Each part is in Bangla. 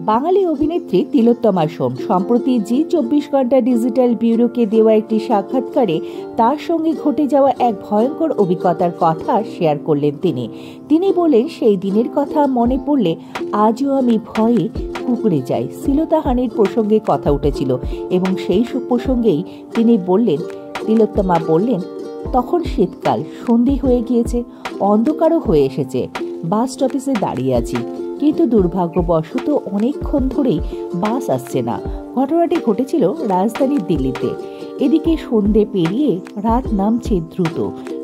বাঙালি অভিনেত্রী তিলোত্তমা সোম সম্প্রতি জি24 ঘন্টা ডিজিটাল ব্যুরোকে দেওয়া একটি সাক্ষাৎকারে তার সঙ্গে ঘটে যাওয়া এক ভয়ঙ্কর অভিজ্ঞতার কথা শেয়ার করলেন। তিনি বলেন, সেই দিনের কথা মনে পড়লে আজও আমি ভয়ে কুঁকড়ে যাই। শ্লীলতাহানির প্রসঙ্গে কথা উঠেছিল এবং সেই প্রসঙ্গেই তিলোত্তমা বললেন, তখন শীতকাল, সন্ধে হয়ে গিয়েছে, অন্ধকারও হয়ে এসেছে, বাস স্টপেজে দাঁড়িয়ে আছি, কিন্তু দুর্ভাগ্যবশত অনেকক্ষণ ধরেই বাস আসছে না। ঘটনাটি ঘটেছিল রাজধানী দিল্লিতে। এদিকে সন্ধে পেরিয়ে রাত নামছে দ্রুত।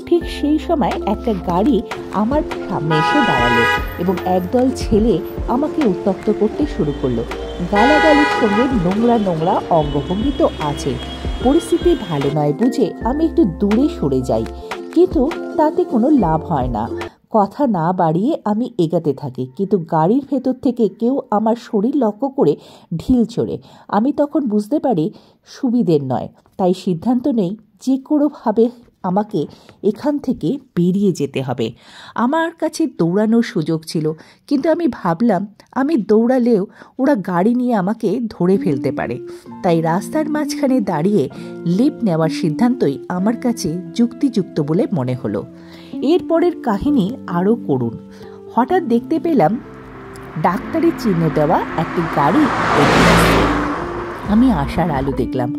ঠিক সেই সময় একটা গাড়ি আমার সামনে এসে দাঁড়ালো এবং একদল ছেলে আমাকে উত্তপ্ত করতে শুরু করলো। গালাগালির সঙ্গে নোংরা নোংরা অঙ্গভঙ্গি তো আছে। পরিস্থিতি ভালো নয় বুঝে আমি একটু দূরে সরে যাই, কিন্তু তাতে কোনো লাভ হয় না। কথা না বাড়িয়ে আমি এগাতে থাকি, কিন্তু গাড়ির ভেতর থেকে কেউ আমার শরীর লক্ষ্য করে ঢিল ছোড়ে। আমি তখন বুঝতে পারি সুবিধের নয়, তাই সিদ্ধান্ত নেই যে কোনোভাবে আমাকে এখান থেকে বেরিয়ে যেতে হবে। আমার কাছে দৌড়ানোর সুযোগ ছিল, কিন্তু আমি ভাবলাম আমি দৌড়ালেও ওরা গাড়ি নিয়ে আমাকে ধরে ফেলতে পারে। তাই রাস্তার মাঝখানে দাঁড়িয়ে লিফট নেওয়ার সিদ্ধান্তই আমার কাছে যুক্তিযুক্ত বলে মনে হলো। এরপরের কাহিনী আরও করুন। হঠাৎ দেখতে পেলাম ডাক্তারের চিহ্ন দেওয়া একটি গাড়ি। আমি আশার আলো দেখলাম।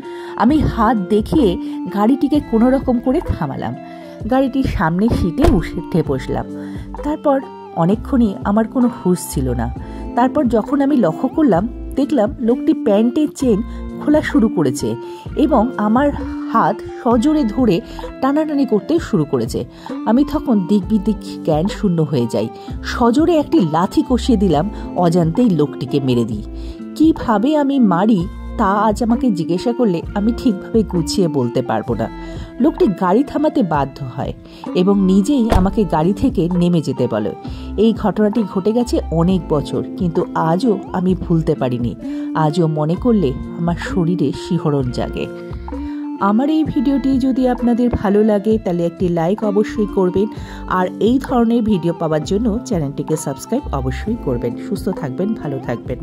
আমি হাত দেখিয়ে গাড়িটিকে কোনো রকম করে থামালাম। গাড়িটির সামনের সিটে উঠে বসলাম। তারপর অনেকক্ষণই আমার কোনো হুঁশ ছিল না। তারপর যখন আমি লক্ষ্য করলাম, দেখলাম লোকটি প্যান্টের চেন খোলা শুরু করেছে এবং আমার হাত সজোরে ধরে টানাটানি করতে শুরু করেছে। আমি তখন দিক জ্ঞান শূন্য হয়ে যাই। সজোরে একটি লাথি কষিয়ে দিলাম, অজান্তেই লোকটিকে মেরে দিই। কিভাবে আমি মারি তা আজ আমাকে জিজ্ঞাসা করলে আমি ঠিকভাবে গুছিয়ে বলতে পারবো না। লোকটি গাড়ি থামাতে বাধ্য হয় এবং নিজেই আমাকে গাড়ি থেকে নেমে যেতে বলে। এই ঘটনাটি ঘটে গেছে অনেক বছর, কিন্তু আজও আমি ভুলতে পারিনি। আজও মনে করলে আমার শরীরে শিহরণ জাগে। আমার এই ভিডিওটি যদি আপনাদের ভালো লাগে তাহলে একটি লাইক অবশ্যই করবেন, আর এই ধরনের ভিডিও পাওয়ার জন্য চ্যানেলটিকে সাবস্ক্রাইব অবশ্যই করবেন। সুস্থ থাকবেন, ভালো থাকবেন।